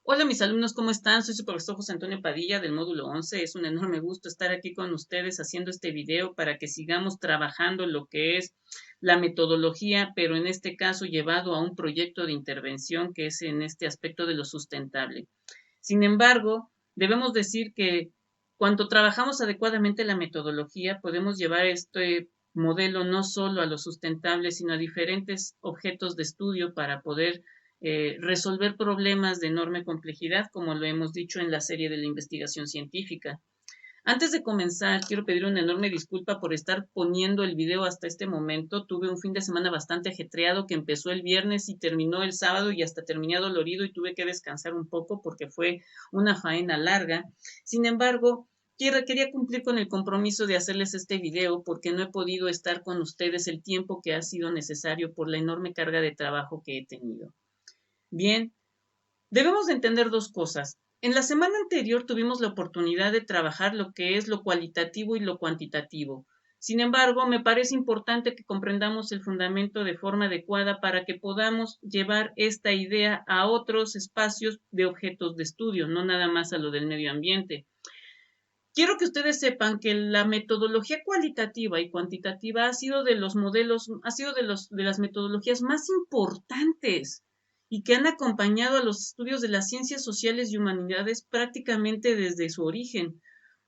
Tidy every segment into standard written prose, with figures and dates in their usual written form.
Hola mis alumnos, ¿cómo están? Soy su profesor José Antonio Padilla del módulo 11. Es un enorme gusto estar aquí con ustedes haciendo este video para que sigamos trabajando lo que es la metodología, pero en este caso llevado a un proyecto de intervención que es en este aspecto de lo sustentable. Sin embargo, debemos decir que cuando trabajamos adecuadamente la metodología, podemos llevar este modelo no solo a lo sustentable, sino a diferentes objetos de estudio para poder resolver problemas de enorme complejidad, como lo hemos dicho en la serie de la investigación científica. Antes de comenzar, quiero pedir una enorme disculpa por estar poniendo el video hasta este momento. Tuve un fin de semana bastante ajetreado que empezó el viernes y terminó el sábado y hasta terminé dolorido y tuve que descansar un poco porque fue una faena larga. Sin embargo, quería cumplir con el compromiso de hacerles este video porque no he podido estar con ustedes el tiempo que ha sido necesario por la enorme carga de trabajo que he tenido. Bien, debemos de entender dos cosas. En la semana anterior tuvimos la oportunidad de trabajar lo que es lo cualitativo y lo cuantitativo. Sin embargo, me parece importante que comprendamos el fundamento de forma adecuada para que podamos llevar esta idea a otros espacios de objetos de estudio, no nada más a lo del medio ambiente. Quiero que ustedes sepan que la metodología cualitativa y cuantitativa ha sido de los modelos, ha sido de las metodologías más importantes y que han acompañado a los estudios de las ciencias sociales y humanidades prácticamente desde su origen,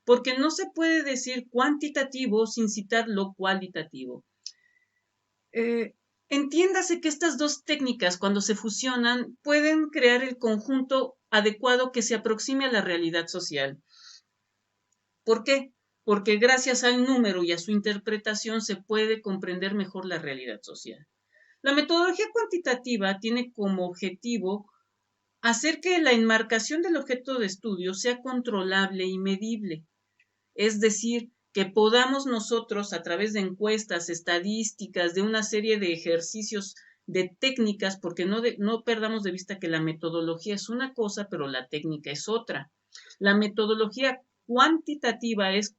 porque no se puede decir cuantitativo sin citar lo cualitativo. Eh, Entiéndase que estas dos técnicas, cuando se fusionan, pueden crear el conjunto adecuado que se aproxime a la realidad social. ¿Por qué? Porque gracias al número y a su interpretación se puede comprender mejor la realidad social. La metodología cuantitativa tiene como objetivo hacer que la enmarcación del objeto de estudio sea controlable y medible, es decir, que podamos nosotros a través de encuestas, estadísticas, de una serie de ejercicios, de técnicas, porque no perdamos de vista que la metodología es una cosa, pero la técnica es otra. La metodología cuantitativa es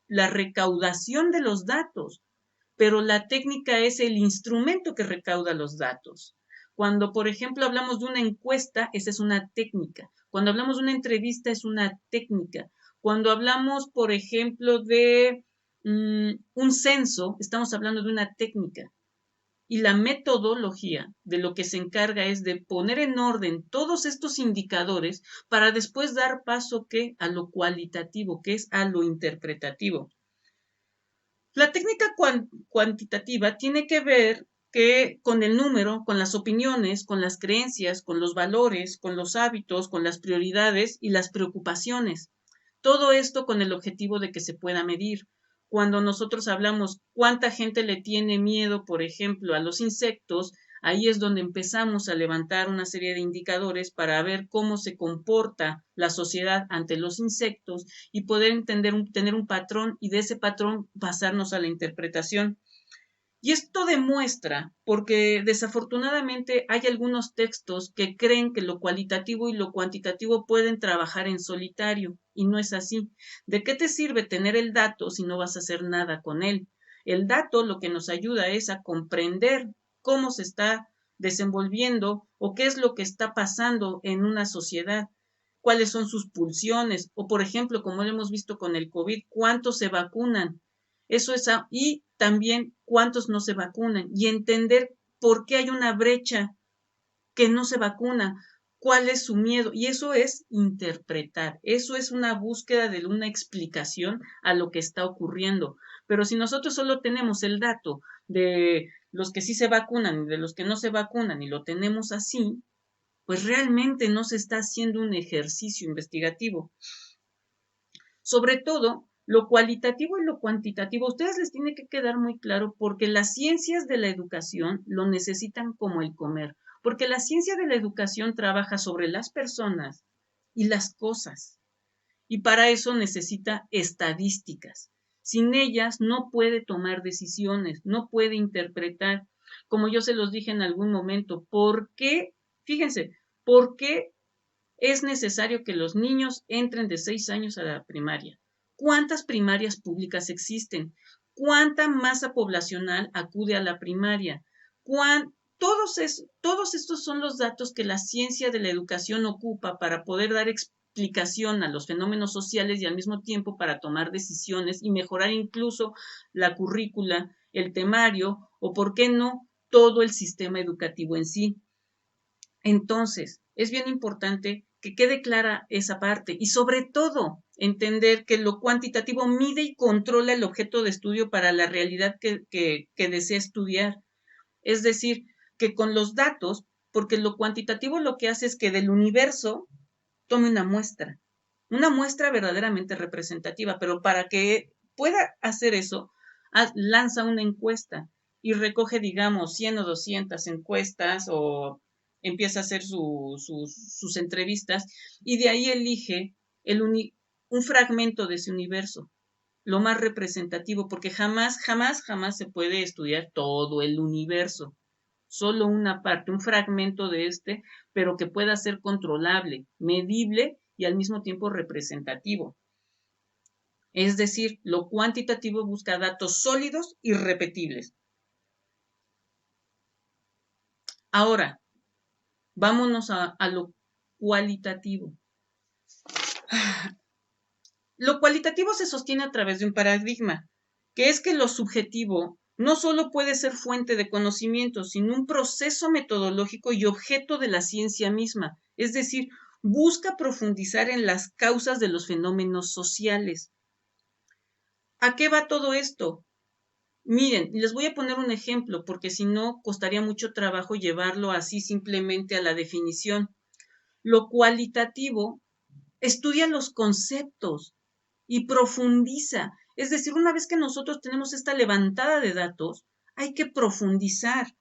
la recaudación de los datos, pero la técnica es el instrumento que recauda los datos. Cuando, por ejemplo, hablamos de una encuesta, esa es una técnica. Cuando hablamos de una entrevista, es una técnica. Cuando hablamos, por ejemplo, de un censo, estamos hablando de una técnica. Y la metodología de lo que se encarga es de poner en orden todos estos indicadores para después dar paso ¿qué? A lo cualitativo, que es a lo interpretativo. La técnica cuantitativa tiene que ver con el número, con las opiniones, con las creencias, con los valores, con los hábitos, con las prioridades y las preocupaciones. Todo esto con el objetivo de que se pueda medir. Cuando nosotros hablamos cuánta gente le tiene miedo, por ejemplo, a los insectos, ahí es donde empezamos a levantar una serie de indicadores para ver cómo se comporta la sociedad ante los insectos y poder tener un patrón y de ese patrón pasarnos a la interpretación. Y esto demuestra, porque desafortunadamente hay algunos textos que creen que lo cualitativo y lo cuantitativo pueden trabajar en solitario, y no es así. ¿De qué te sirve tener el dato si no vas a hacer nada con él? El dato lo que nos ayuda es a comprender cómo se está desenvolviendo o qué es lo que está pasando en una sociedad, cuáles son sus pulsiones, o por ejemplo, como lo hemos visto con el COVID, cuántos se vacunan. Eso es, y también cuántos no se vacunan y entender por qué hay una brecha que no se vacuna, cuál es su miedo. Y eso es interpretar, eso es una búsqueda de una explicación a lo que está ocurriendo. Pero si nosotros solo tenemos el dato de los que sí se vacunan y de los que no se vacunan y lo tenemos así, pues realmente no se está haciendo un ejercicio investigativo. Sobre todo, lo cualitativo y lo cuantitativo, a ustedes les tiene que quedar muy claro porque las ciencias de la educación lo necesitan como el comer, porque la ciencia de la educación trabaja sobre las personas y las cosas, y para eso necesita estadísticas. Sin ellas no puede tomar decisiones, no puede interpretar, como yo se los dije en algún momento, ¿por qué? Fíjense, ¿por qué es necesario que los niños entren de 6 años a la primaria? ¿Cuántas primarias públicas existen? ¿Cuánta masa poblacional acude a la primaria? todos estos son los datos que la ciencia de la educación ocupa para poder dar explicación a los fenómenos sociales y al mismo tiempo para tomar decisiones y mejorar incluso la currícula, el temario o, por qué no, todo el sistema educativo en sí. Entonces, es bien importante que quede clara esa parte y sobre todo entender que lo cuantitativo mide y controla el objeto de estudio para la realidad que desea estudiar. Es decir, que con los datos, porque lo cuantitativo lo que hace es que del universo tome una muestra verdaderamente representativa, pero para que pueda hacer eso, lanza una encuesta y recoge, digamos, 100 o 200 encuestas o empieza a hacer sus entrevistas y de ahí elige un fragmento de ese universo, lo más representativo, porque jamás se puede estudiar todo el universo, solo una parte, un fragmento de este, pero que pueda ser controlable, medible y al mismo tiempo representativo. Es decir, lo cuantitativo busca datos sólidos y repetibles. Ahora, vámonos a lo cualitativo. Lo cualitativo se sostiene a través de un paradigma, que es que lo subjetivo no solo puede ser fuente de conocimiento, sino un proceso metodológico y objeto de la ciencia misma, es decir, busca profundizar en las causas de los fenómenos sociales. ¿A qué va todo esto? Miren, les voy a poner un ejemplo, porque si no, costaría mucho trabajo llevarlo así simplemente a la definición. Lo cualitativo estudia los conceptos y profundiza. Es decir, una vez que nosotros tenemos esta levantada de datos, hay que profundizar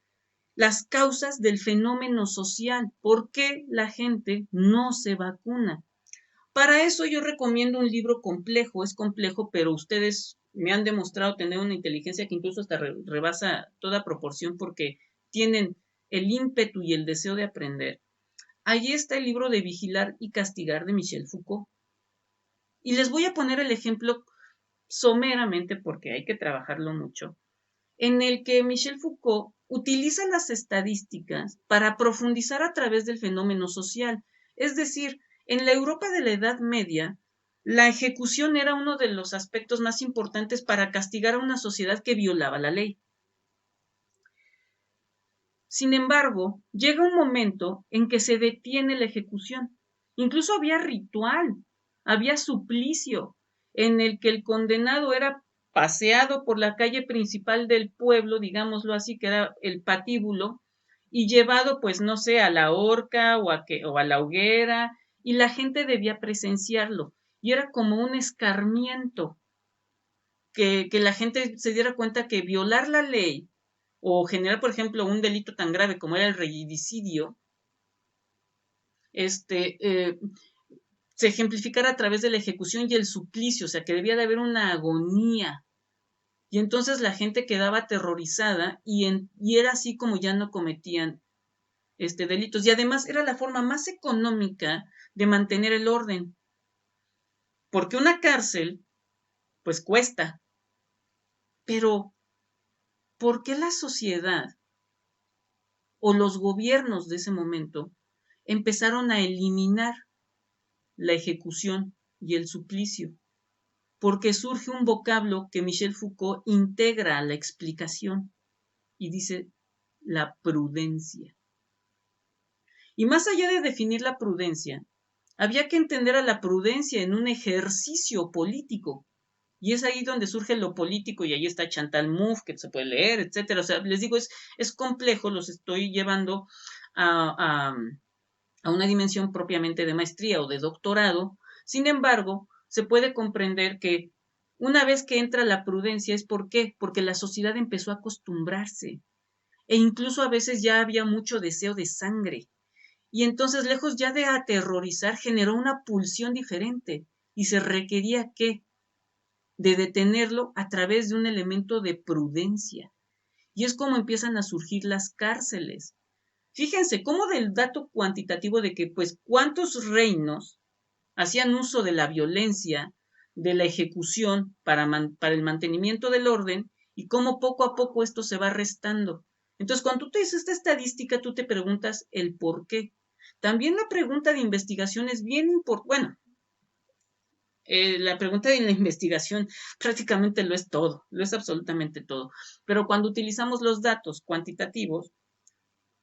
las causas del fenómeno social. ¿Por qué la gente no se vacuna? Para eso yo recomiendo un libro complejo, es complejo, pero ustedes me han demostrado tener una inteligencia que incluso hasta rebasa toda proporción porque tienen el ímpetu y el deseo de aprender. Allí está el libro de Vigilar y Castigar de Michel Foucault. Y les voy a poner el ejemplo someramente porque hay que trabajarlo mucho, en el que Michel Foucault utiliza las estadísticas para profundizar a través del fenómeno social. Es decir, en la Europa de la Edad Media, la ejecución era uno de los aspectos más importantes para castigar a una sociedad que violaba la ley. Sin embargo, llega un momento en que se detiene la ejecución. Incluso había ritual, había suplicio, en el que el condenado era paseado por la calle principal del pueblo, digámoslo así, que era el patíbulo, y llevado, pues, no sé, a la horca o a la hoguera, y la gente debía presenciarlo. Y era como un escarmiento, que la gente se diera cuenta que violar la ley o generar, por ejemplo, un delito tan grave como era el regidicidio, se ejemplificara a través de la ejecución y el suplicio, o sea, que debía de haber una agonía. Y entonces la gente quedaba aterrorizada y era así como ya no cometían delitos. Y además era la forma más económica de mantener el orden. Porque una cárcel, pues cuesta. Pero, ¿por qué la sociedad o los gobiernos de ese momento empezaron a eliminar la ejecución y el suplicio? Porque surge un vocablo que Michel Foucault integra a la explicación y dice la prudencia. Y más allá de definir la prudencia, había que entender a la prudencia en un ejercicio político. Y es ahí donde surge lo político y ahí está Chantal Mouffe, que se puede leer, etcétera. O sea, les digo, es complejo, los estoy llevando a una dimensión propiamente de maestría o de doctorado. Sin embargo, se puede comprender que una vez que entra la prudencia es ¿por qué? Porque la sociedad empezó a acostumbrarse e incluso a veces ya había mucho deseo de sangre. Y entonces, lejos ya de aterrorizar, generó una pulsión diferente y se requería ¿qué? De detenerlo a través de un elemento de prudencia. Y es como empiezan a surgir las cárceles. Fíjense cómo del dato cuantitativo de que, pues, cuántos reinos hacían uso de la violencia, de la ejecución para el mantenimiento del orden, y cómo poco a poco esto se va restando. Entonces, cuando tú te dices esta estadística, tú te preguntas el por qué. También la pregunta de investigación es bien importante. Bueno, la pregunta de la investigación prácticamente lo es todo, lo es absolutamente todo. Pero cuando utilizamos los datos cuantitativos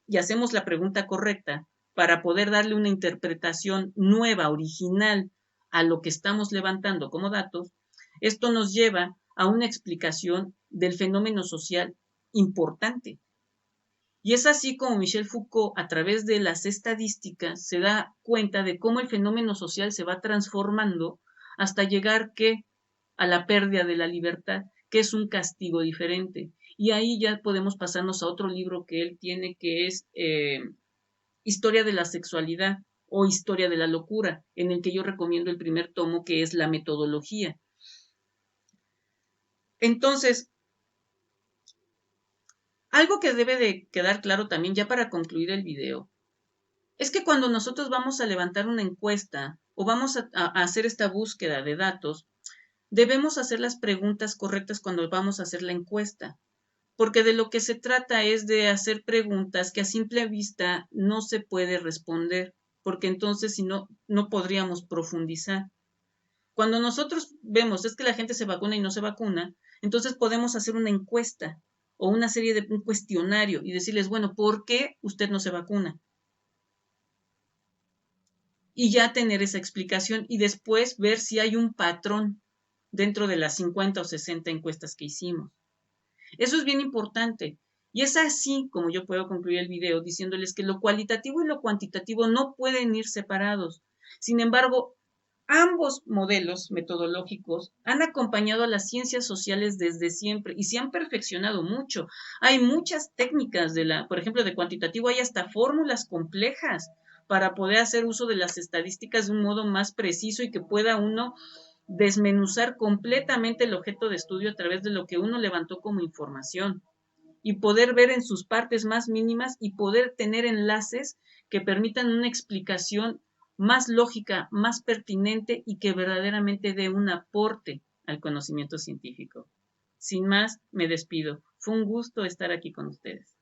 y hacemos la pregunta correcta para poder darle una interpretación nueva, original a lo que estamos levantando como datos, esto nos lleva a una explicación del fenómeno social importante. Y es así como Michel Foucault, a través de las estadísticas, se da cuenta de cómo el fenómeno social se va transformando hasta llegar a la pérdida de la libertad, que es un castigo diferente. Y ahí ya podemos pasarnos a otro libro que él tiene, que es Historia de la Sexualidad o Historia de la Locura, en el que yo recomiendo el primer tomo, que es la metodología. Entonces, algo que debe de quedar claro también ya para concluir el video, es que cuando nosotros vamos a levantar una encuesta o vamos a hacer esta búsqueda de datos, debemos hacer las preguntas correctas cuando vamos a hacer la encuesta, porque de lo que se trata es de hacer preguntas que a simple vista no se puede responder, porque entonces si no, no podríamos profundizar. Cuando nosotros vemos es que la gente se vacuna y no se vacuna, entonces podemos hacer una encuesta o una serie de un cuestionario y decirles, bueno, ¿por qué usted no se vacuna? Y ya tener esa explicación y después ver si hay un patrón dentro de las 50 o 60 encuestas que hicimos. Eso es bien importante. Y es así como yo puedo concluir el video diciéndoles que lo cualitativo y lo cuantitativo no pueden ir separados. Sin embargo, ambos modelos metodológicos han acompañado a las ciencias sociales desde siempre y se han perfeccionado mucho. Hay muchas técnicas por ejemplo, de cuantitativo, hay hasta fórmulas complejas para poder hacer uso de las estadísticas de un modo más preciso y que pueda uno desmenuzar completamente el objeto de estudio a través de lo que uno levantó como información y poder ver en sus partes más mínimas y poder tener enlaces que permitan una explicación más lógica, más pertinente y que verdaderamente dé un aporte al conocimiento científico. Sin más, me despido. Fue un gusto estar aquí con ustedes.